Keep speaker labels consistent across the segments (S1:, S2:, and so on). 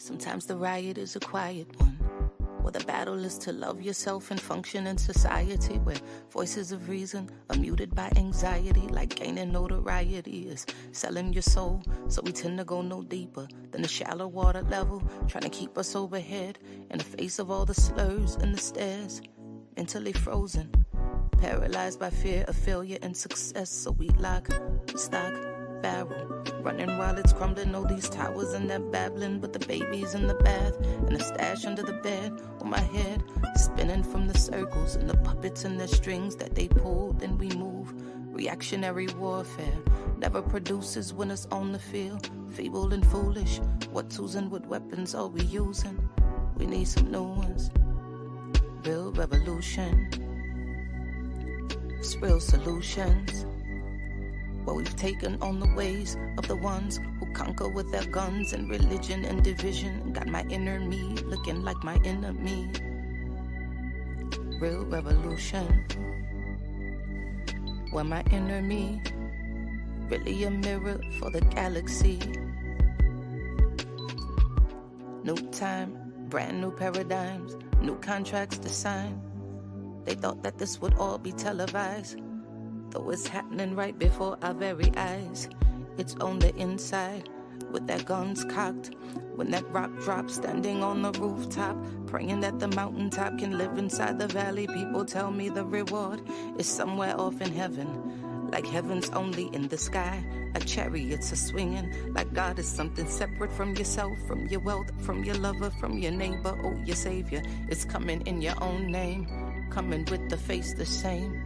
S1: Sometimes the riot is a quiet one, or the battle is to love yourself and function in society where voices of reason are muted by anxiety, like gaining notoriety is selling your soul. So we tend to go no deeper than the shallow water level, trying to keep us overhead in the face of all the slurs and the stares, mentally frozen, paralyzed by fear of failure and success. So we lock, stock, barrel, running while it's crumbling. All these towers and they're babbling, but the baby's in the bath and the stash under the bed on my head, spinning from the circles and the puppets and the strings that they pull. Then we move. Reactionary warfare never produces winners on the field. Feeble and foolish, what tools and what weapons are we using? We need some new ones. Real revolution, it's real solutions. What we've taken on the ways of the ones who conquer with their guns and religion and division. Got my inner me looking like my enemy. Real revolution, where my inner me really a mirror for the galaxy. New time, brand new paradigms, new contracts to sign. They thought that this would all be televised, though it's happening right before our very eyes. It's on the inside, with their guns cocked. When that rock drops, standing on the rooftop, praying that the mountaintop can live inside the valley. People tell me the reward is somewhere off in heaven, like heaven's only in the sky. A chariot's a swinging, like God is something separate from yourself, from your wealth, from your lover, from your neighbor. Oh, your savior is coming in your own name, coming with the face the same.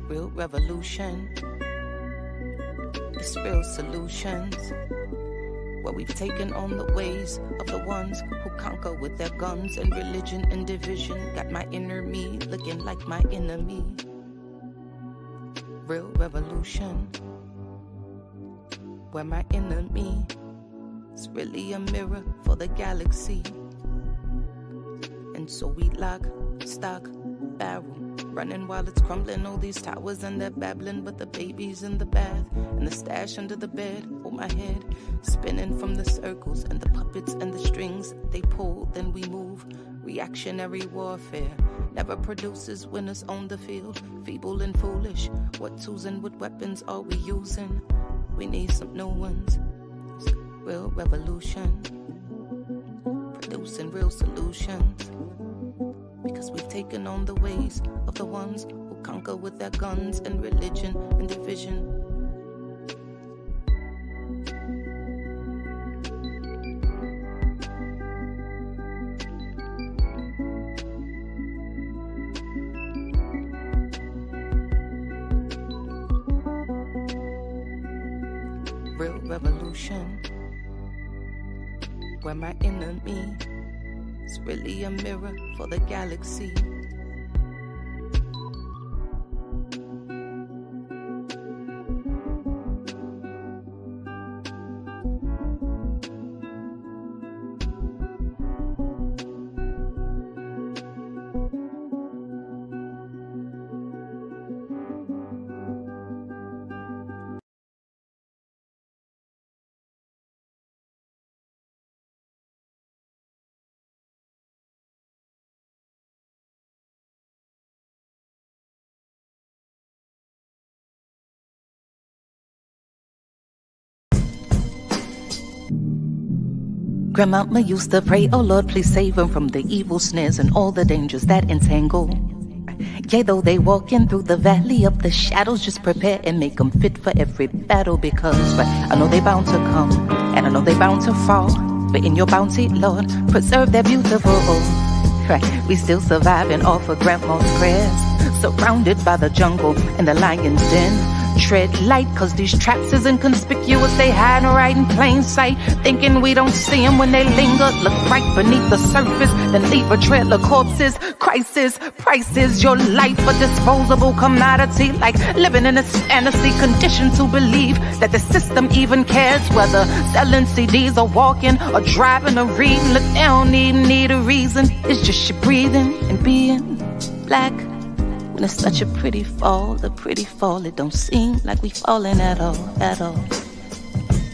S1: Real revolution, it's real solutions. Where we've taken on the ways of the ones who conquer with their guns and religion and division. Got my inner me looking like my enemy. Real revolution, where my enemy is really a mirror for the galaxy. And so we lock, stock, barrel, running while it's crumbling. All these towers and they're babbling, but the baby's in the bath and the stash under the bed on my head, spinning from the circles and the puppets and the strings they pull. Then we move. Reactionary warfare never produces winners on the field. Feeble and foolish, what tools and what weapons are we using? We need some new ones. Real revolution, producing real solutions. Because we've taken on the ways of the ones who conquer with their guns and religion and division. Real revolution, where my enemy is really a mirror for the galaxy. Grandmama used to pray, oh Lord, please save them from the evil snares and all the dangers that entangle. Yea, though they walking through the valley of the shadows, just prepare and make them fit for every battle. Because I know they bound to come, and I know they bound to fall, but in your bounty, Lord, preserve their beautiful. Right, we still surviving off of grandma's prayers, surrounded by the jungle and the lion's den. Tread light, cause these traps is inconspicuous. They hide right in plain sight, thinking we don't see them when they linger. Look right beneath the surface, then leave a trail of corpses. Crisis, prices, your life a disposable commodity. Like living in this fantasy, conditioned to believe that the system even cares. Whether selling CDs or walking or driving or reading, look, they don't even need a reason. It's just you breathing and being black. When it's such a pretty fall, it don't seem like we falling at all, at all.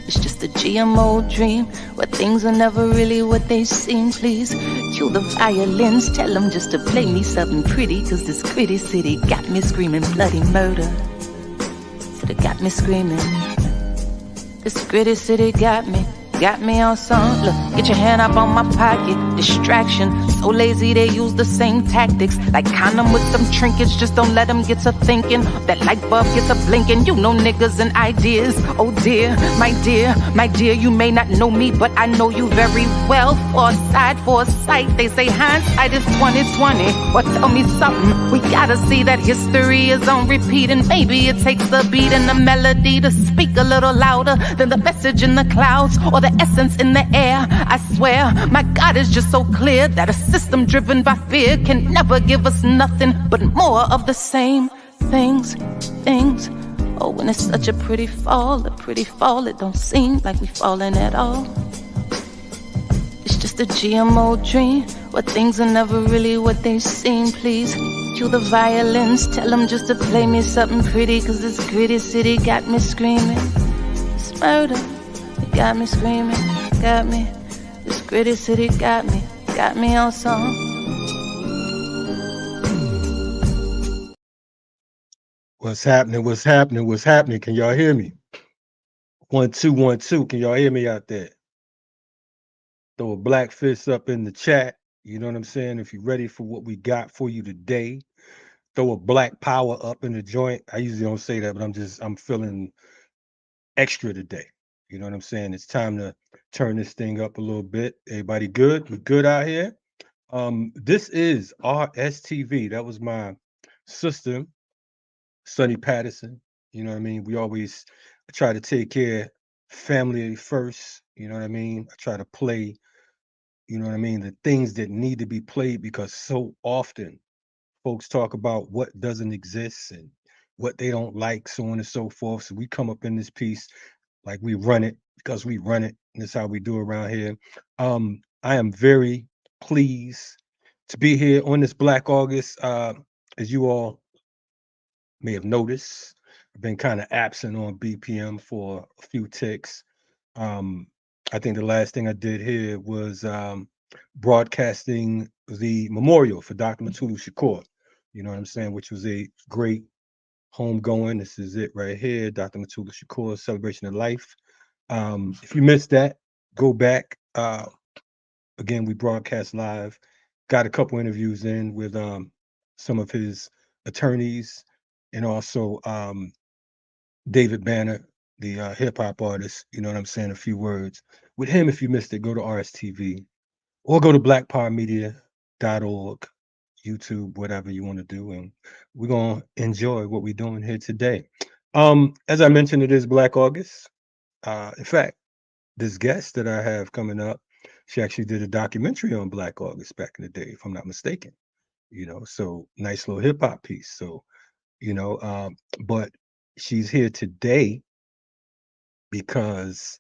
S1: It's just a GMO dream where things are never really what they seem. Please cue the violins, tell them just to play me something pretty. Cause this gritty city got me screaming bloody murder. Said it got me screaming. This gritty city got me on some. Look, get your hand up on my pocket. Distraction, so lazy they use the same tactics. Like condom with some trinkets, just don't let them get to thinking. That light bulb gets a blinking. You know niggas and ideas. Oh dear, my dear, you may not know me, but I know you very well. Foresight, they say hindsight is 2020. Well, tell me something, we gotta see that history is on repeat. And maybe it takes a beat and a melody to speak a little louder than the message in the clouds or the essence in the air. I swear, my God is just so clear that a system driven by fear can never give us nothing but more of the same things. Oh, when it's such a pretty fall, it don't seem like we falling at all. It's just a GMO dream where things are never really what they seem. Please cue the violins, tell them just to play me something pretty. Cause this gritty city got me screaming. It's murder. It got me screaming, got me. This gritty city got me on song.
S2: What's happening? What's happening? What's happening? Can y'all hear me? 1 2 1 2. Can y'all hear me out there? Throw a black fist up in the chat. You know what I'm saying? If you're ready for what we got for you today, throw a black power up in the joint. I usually don't say that, but I'm feeling extra today. You know what I'm saying? It's time to turn this thing up a little bit. Everybody good? We good out here? This is RSTV. That was my sister, Sonny Patterson. You know what I mean? We always try to take care family first. You know what I mean? I try to play, you know what I mean, the things that need to be played because so often folks talk about what doesn't exist and what they don't like, so on and so forth. So we come up in this piece like we run it because we run it. And that's how we do around here. I am very pleased to be here on this Black August. As you all may have noticed, I've been kind of absent on BPM for a few ticks. Um, I think the last thing I did here was broadcasting the memorial for Dr. Matulu Shakur. You know what I'm saying? Which was a great homegoing. This is it right here, Dr. Matulu Shakur, Celebration of Life. If you missed that, go back. Again, we broadcast live. Got a couple interviews in with some of his attorneys and also David Banner, the hip hop artist. You know what I'm saying? A few words with him. If you missed it, go to RSTV or go to blackpowermedia.org, YouTube, whatever you want to do, and we're gonna enjoy what we're doing here today. As I mentioned, it is Black August. In fact, this guest that I have coming up, she actually did a documentary on Black August back in the day, if I'm not mistaken. So nice little hip hop piece. So, you know, but she's here today because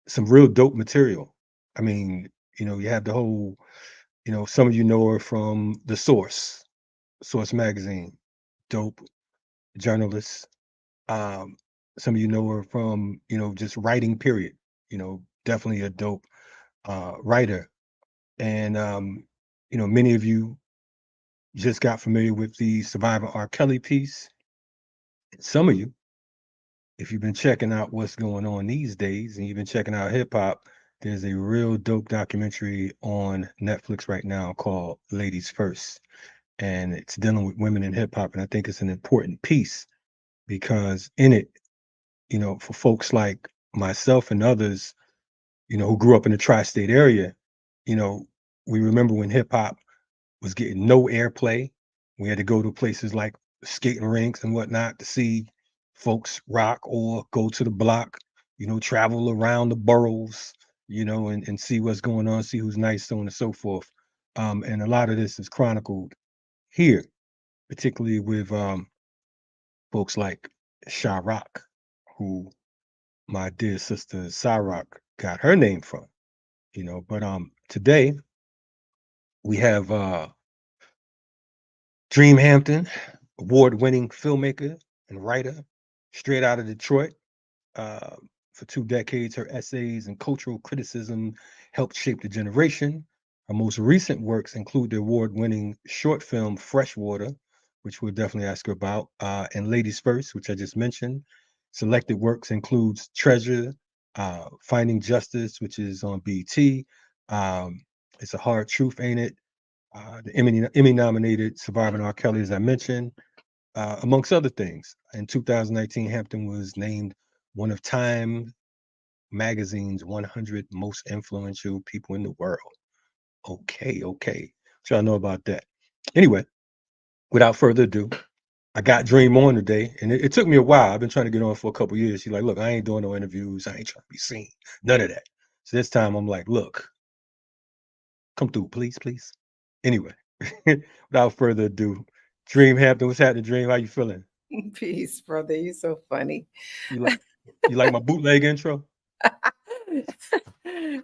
S2: some real dope material. I mean, you have the whole, some of you know her from The Source magazine, dope journalist. Um, some of you know her from, just writing, period. Definitely a dope writer. And, many of you just got familiar with the Survivor R. Kelly piece. Some of you, if you've been checking out what's going on these days and you've been checking out hip hop, there's a real dope documentary on Netflix right now called Ladies First. And it's dealing with women in hip hop. And I think it's an important piece because in it, for folks like myself and others, who grew up in the tri-state area, you know, we remember when hip hop was getting no airplay. We had to go to places like skating rinks and whatnot to see folks rock or go to the block, travel around the boroughs, and see what's going on, see who's nice, so on and so forth. And a lot of this is chronicled here, particularly with folks like Sha Rock, who my dear sister Cyrock got her name from, But today we have Dream Hampton, award-winning filmmaker and writer, straight out of Detroit. Uh, For 2 decades, her essays and cultural criticism helped shape the generation. Her most recent works include the award-winning short film Freshwater, which we'll definitely ask her about, and Ladies First, which I just mentioned. Selected works includes Treasure, Finding Justice, which is on BET. Um, it's a hard truth, ain't it? The Emmy nominated Surviving R. Kelly, as I mentioned, amongst other things. In 2019, Hampton was named one of Time magazine's 100 most influential people in the world. Okay, okay. So I know about that. Anyway, without further ado, I got Dream on today, and it took me a while. I've been trying to get on for a couple years. She's like, "Look, I ain't doing no interviews. I ain't trying to be seen. None of that." So this time, I'm like, "Look, come through, please, please." Anyway, without further ado, Dream Hampton, what's happening, Dream? How you feeling?
S3: Peace, brother. You so funny.
S2: You like you like my bootleg intro?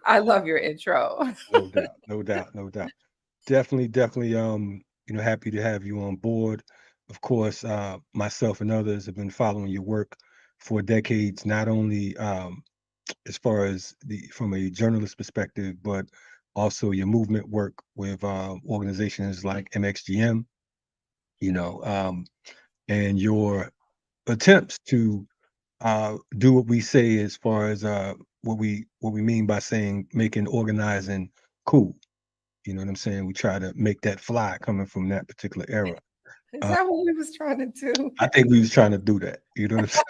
S3: I love your intro.
S2: No doubt, no doubt, no doubt. Definitely, definitely, happy to have you on board. Of course, myself and others have been following your work for decades, not only as far as the from a journalist perspective, but also your movement work with organizations like MXGM, you know, and your attempts to do what we say as far as what we mean by saying making organizing cool. You know what I'm saying? We try to make that fly coming from that particular era.
S3: Is
S2: Uh,
S3: that what we was trying to do?
S2: I think we was trying to do that. You know what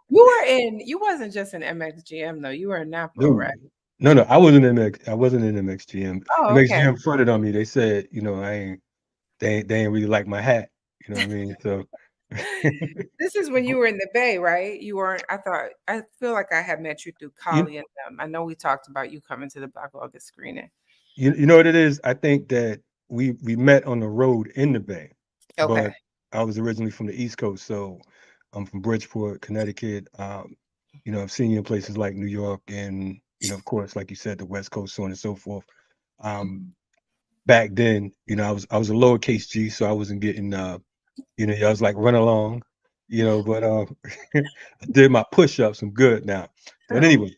S2: I'm saying?
S3: You wasn't just in MXGM though. You were in Napa,
S2: No,
S3: right?
S2: no, no. I wasn't in MXGM.
S3: Oh, okay.
S2: MXGM fronted on me. They said, they ain't really like my hat. You know what I mean? So
S3: This is when you were in the Bay, right? You weren't. I feel like I had met you through
S2: you
S3: Kali and them. I know we talked about you coming to the Black August screening.
S2: you know what it is? I think that we met on the road in the Bay,
S3: Okay.
S2: but I was originally from the East Coast, so I'm from Bridgeport, Connecticut. I've seen you in places like New York and, of course, like you said, the West Coast, so on and so forth. Um,
S3: Mhm.
S2: Back then, I was a lowercase G, so I wasn't getting I was like run along, but I did my push-ups. I'm good now. But
S3: Oh.
S2: anyway,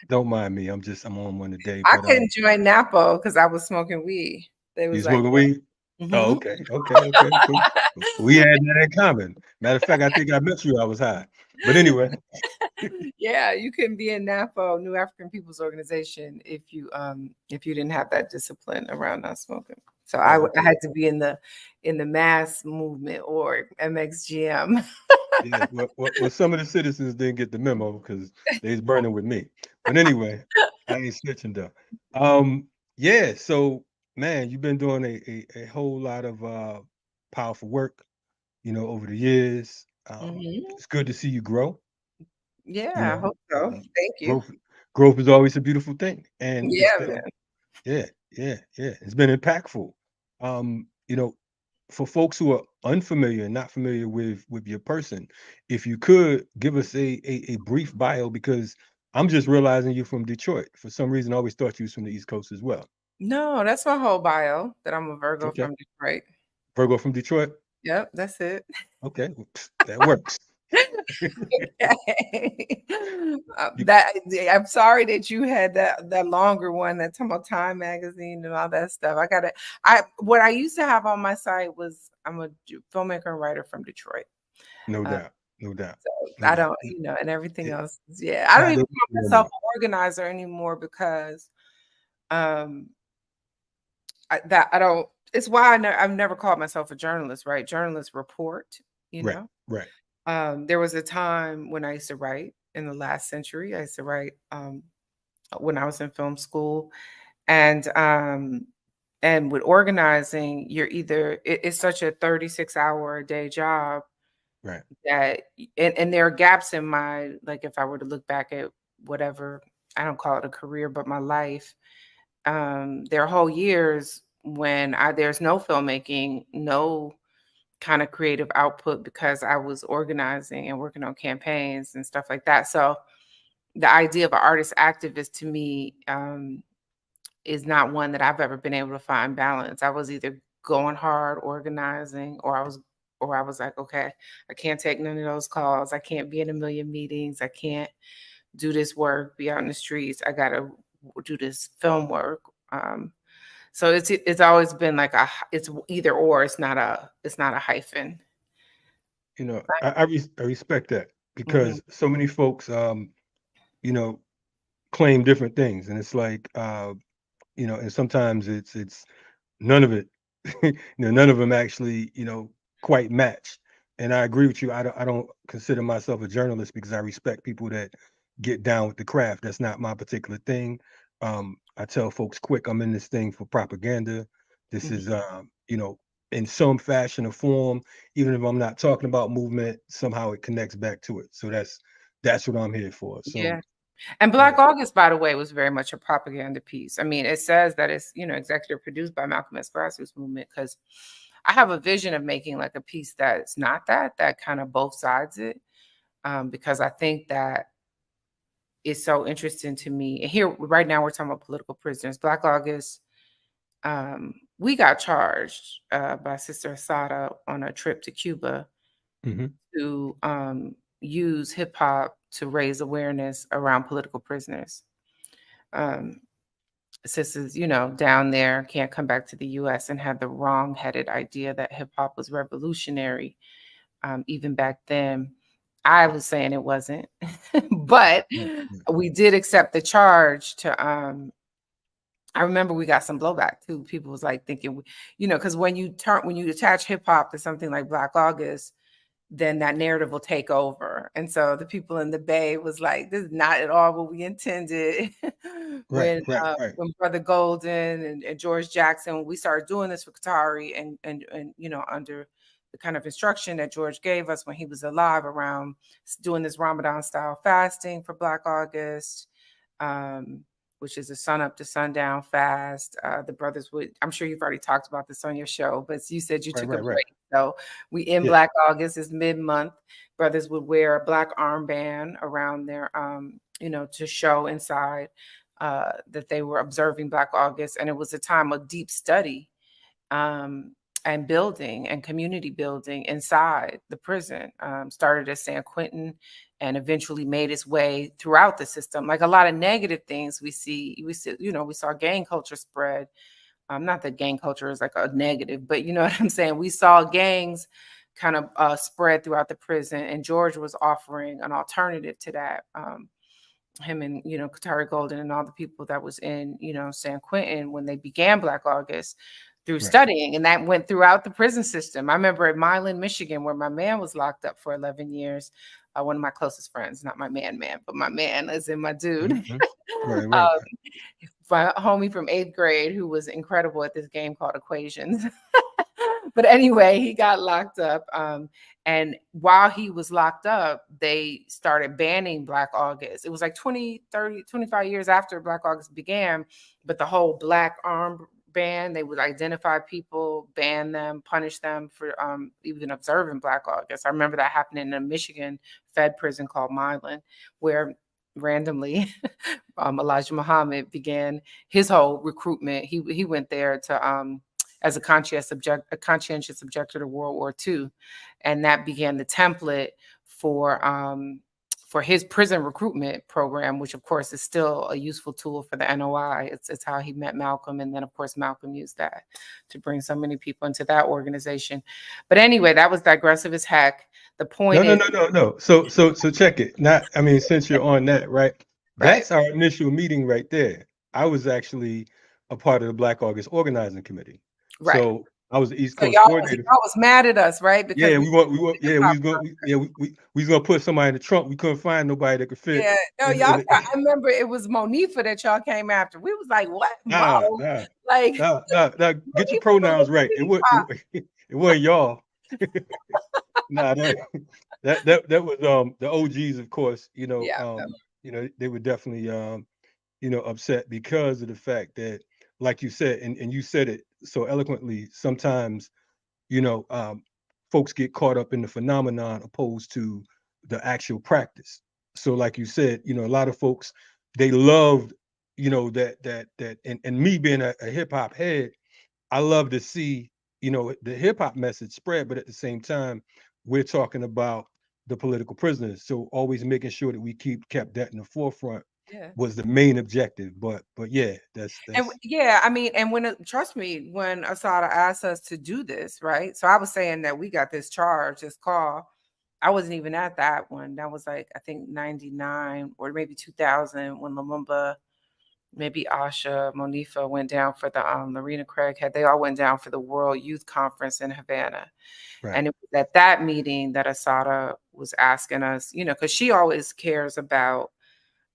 S2: don't mind me. I'm on one today.
S3: I
S2: But
S3: couldn't join Napa because I was smoking weed. They
S2: you
S3: was like,
S2: smoking weed? Oh,
S3: "Mhm."
S2: okay, okay, okay. So we had that in common. Matter of fact, I think I met you. I was high. But anyway,
S3: Yeah, you couldn't be in NAFO, New African People's Organization, if you didn't have that discipline around not smoking. So
S2: oh,
S3: I
S2: okay.
S3: had to be in the mass movement or MXGM.
S2: Yeah, well, some of the citizens didn't get the memo because they was burning with me. But anyway, I ain't snitching though. Yeah, so man, you've been doing a whole lot of powerful work, over the years.
S3: Mhm.
S2: It's good to see you grow. You
S3: Yeah, I
S2: know,
S3: hope so.
S2: um,
S3: Thank you.
S2: growth is always a beautiful thing, and it's
S3: Yeah,
S2: been
S3: man.
S2: yeah, yeah, yeah, it's been impactful. Um, you know, for folks who are unfamiliar and not familiar with your person, if you could give us a brief bio, because I'm just realizing you're from Detroit. For some reason, I always thought you was from the East Coast as well.
S3: No, that's my whole bio that I'm a Virgo
S2: Okay,
S3: from Detroit.
S2: Virgo from Detroit.
S3: Yep, that's it.
S2: Okay, well, that works.
S3: Okay.
S2: You,
S3: I'm sorry that you had that longer one that talking about Time magazine and all that stuff. I what I used to have on my site was I'm a filmmaker and writer from Detroit.
S2: no
S3: Uh,
S2: doubt, no doubt,
S3: so
S2: no
S3: I
S2: doubt.
S3: don't, and everything
S2: It,
S3: else. Yeah, I don't
S2: tied
S3: even
S2: up
S3: call
S2: no
S3: myself
S2: more.
S3: an organizer anymore because um I don't. It's why I've never called myself a journalist. Right, journalists report. You
S2: Right,
S3: know.
S2: right,
S3: There was a time when I used to write in the last century. I used to write when I was in film school, and with organizing, it's such a 36-hour a day job
S2: right,
S3: that and there are gaps in my, like, if I were to look back at whatever, I don't call it a career, but my life, there are whole years when there's no filmmaking, no kind of creative output because I was organizing and working on campaigns and stuff like that. So the idea of an artist activist to me is not one that I've ever been able to find balance. I was either going hard organizing, or I was like, okay, I can't take none of those calls. I can't be in a million meetings. I can't do this work, be out in the streets. I gotta do this film work. Um, so it's always been like it's either or. It's not a hyphen.
S2: You know, I respect that
S3: Mhm.
S2: because so many folks, you know, claim different things, and it's like, you know, and sometimes it's none of it, you know, none of them actually, you know, quite match. And I agree with you. I don't consider myself a journalist because I respect people that get down with the craft. That's not my particular thing. I tell folks quick, I'm in this thing for propaganda. This
S3: Mhm.
S2: is, you know, in some fashion or form, even if I'm not talking about movement, somehow it connects back to it. So that's what I'm here for. So
S3: Yeah. And
S2: yeah.
S3: Black August, by the way, was very much a propaganda piece. I mean, it says that it's, executive produced by Malcolm X Grassroots Movement because I have a vision of making like a piece that's not that kind of both sides it. Because I think that it's so interesting to me. And here, right now, we're talking about political prisoners. Black August, we got charged by Sister Asada on a trip to Cuba
S2: Hmm.
S3: to use hip hop to raise awareness around political prisoners. Um, Sisters, down there can't come back to the US and had the wrong-headed idea that hip hop was revolutionary, even back then. I was saying it wasn't, but
S2: Right, right,
S3: we did accept the charge to. I remember we got some blowback too. People was like thinking, because when you attach hip hop to something like Black August, then that narrative will take over. And so the people in the Bay was like, "This is not at all what we intended."
S2: right, right, right.
S3: When Brother Golden and George Jackson, we started doing this for Qatari and under the kind of instruction that George gave us when he was alive around doing this Ramadan style fasting for Black August. Um, which is a sun up to sundown fast. The brothers would, I'm sure you've already talked about this on your show, but you said you
S2: Right,
S3: took a
S2: right, right.
S3: break. So we in
S2: Yeah.
S3: Black August is mid-month. Brothers would wear a black armband around their, to show inside that they were observing Black August, and it was a time of deep study um, and building and community building inside the prison. Started at San Quentin and eventually made its way throughout the system. Like a lot of negative things we saw gang culture spread. Not that gang culture is like a negative, but you know what I'm saying? We saw gangs kind of spread throughout the prison, and George was offering an alternative to that. Him and Qatari Golden and all the people that was in San Quentin when they began Black August through
S2: Right.
S3: studying, and that went throughout the prison system. I remember at Milan, Michigan, where my man was locked up for 11 years. One of my closest friends, not my man, but my man, as in my dude.
S2: Hmm. Right, right,
S3: um, my homie from 8th grade who was incredible at this game called Equations. But anyway, he got locked up. And while he was locked up, they started banning Black August. It was like 20, 30, 25 years after Black August began, but the whole black arm ban, they would identify people, ban them, punish them for even observing Black August. I remember that happening in a Michigan Fed prison called Milan, where randomly Elijah Muhammad began his whole recruitment. He went there to as a conscientious objector to World War II, and that began the template for his prison recruitment program, which of course is still a useful tool for the NOI. It's how he met Malcolm, and then of course Malcolm used that to bring so many people into that organization. But anyway, that was digressive as heck. The
S2: No,
S3: point
S2: no,
S3: is,
S2: no, no, no. So check it. Not, I mean, since you're on that, right?
S3: right,
S2: That's our initial meeting right there. I was actually a part of the Black August organizing committee.
S3: right.
S2: So I was the East
S3: So
S2: Coast coordinator.
S3: y'all was mad at us, right? Because
S2: Yeah,
S3: we
S2: yeah, we was going, we was gonna put somebody in the trunk. We couldn't find nobody that could fit.
S3: yeah, no,
S2: In
S3: I remember it was Monifa that y'all came after. We was like, "What,
S2: nah,
S3: Mo?"
S2: nah,
S3: Like,
S2: nah. Get your
S3: Monifa was
S2: pronouns
S3: a
S2: right.
S3: sweetie pie.
S2: It wasn't y'all. Nah, that was the OGs, of course.
S3: Yeah,
S2: They were definitely upset because of the fact that, like you said, and you said it so eloquently, sometimes, you know, um, folks get caught up in the phenomenon opposed to the actual practice. So, like you said, a lot of folks, they loved, and me being a hip hop head, I love to see, the hip hop message spread, but at the same time, we're talking about the political prisoners. So always making sure that we kept that in the forefront
S3: Yeah.
S2: was the main objective. But yeah,
S3: And
S2: that's
S3: yeah, I mean, and trust me, when Asada asked us to do this, right? So I was saying that we got this charge, this call. I wasn't even at that one. That was like, I think 99 or maybe 2000 when Lumumba, maybe Asha, Monifa went down for the Lorena Craighead. They all went down for the World Youth Conference in Havana.
S2: right.
S3: And it was at that meeting that Asada was asking us, because she always cares about,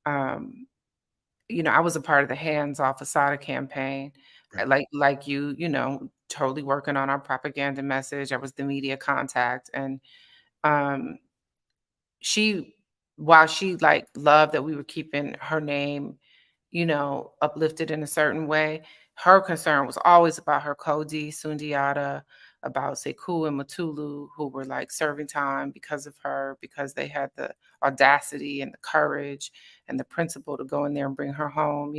S3: I was a part of the Hands Off Asada campaign,
S2: Right.
S3: like totally working on our propaganda message. I was the media contact, and um, she, while she like loved that we were keeping her name, uplifted in a certain way, her concern was always about her Kodi, Sundiata, about Sekou and Matulu, who were like serving time because of her, because they had the audacity and the courage and the principle to go in there and bring her home.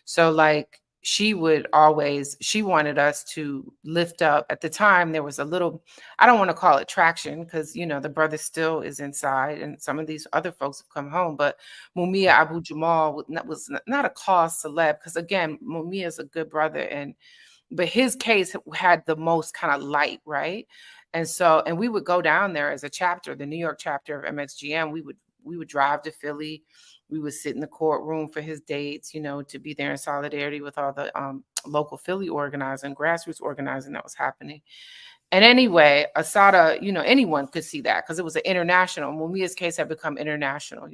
S3: So like she wanted us to lift up. At the time, there was a little, I don't want to call it traction because, the brother still is inside and some of these other folks have come home. But Mumia
S2: Right.
S3: Abu Jamal was not a cause celeb because, again, Mumia is a good brother. But his case had the most kind of light, right? And we would go down there as a chapter, the New York chapter of MXGM. We would drive to Philly. We would sit in the courtroom for his dates, to be there in solidarity with all the local Philly organizing, grassroots organizing that was happening. And anyway, Asada, anyone could see that because it was an international. Mumia's case had become international.